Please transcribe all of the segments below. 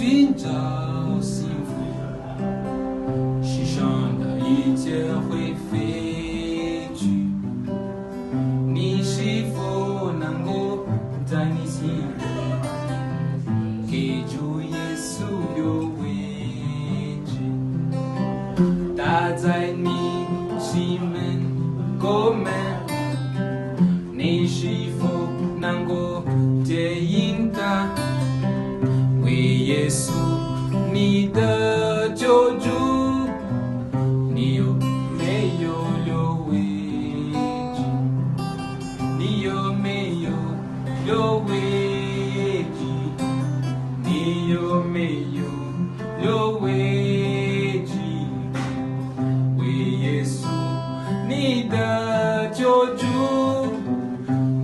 寻找幸福，世上的一切会飞去，你是否能够在你心里给主耶稣留位置？他在你心门口门，你是否能够接应他？为耶稣你的救主，你有没有留位置？你有没有留位置？你有没有留位置？为耶稣你的救主，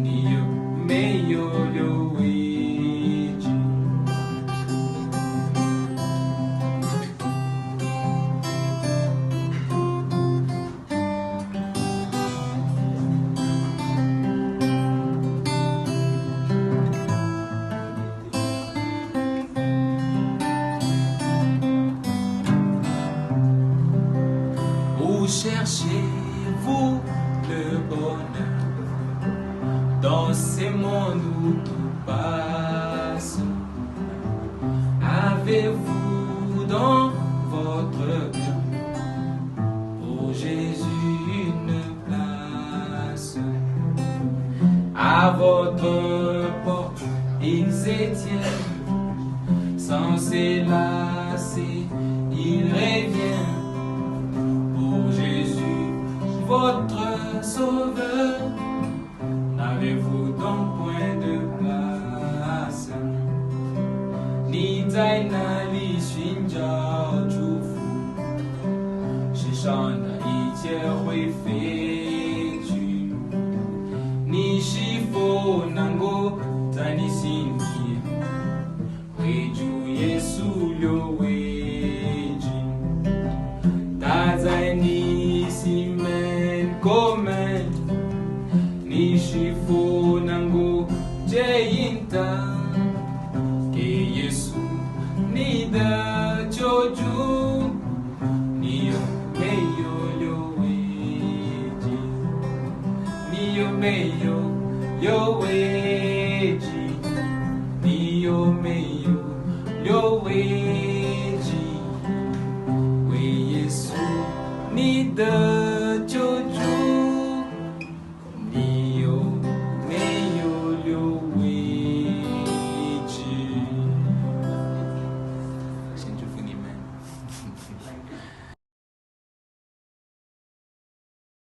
你有没有留位置？Où cherchez-vous le bonheur dans ces mondes où tout passe? Avez-vous dans votre cœur pour Jésus une place? À votre porte, il s'étient, sans s'élasser, il revient. Votre sauveur, n'avez-vous donc point de place? 你在哪里寻找祝福？世上的一切会飞去，你是否能够在你心里为主耶稣留位置？他在你心门口门，你是否能够接应他？给耶稣你的救主，你有没有留位置？你有没有留位置？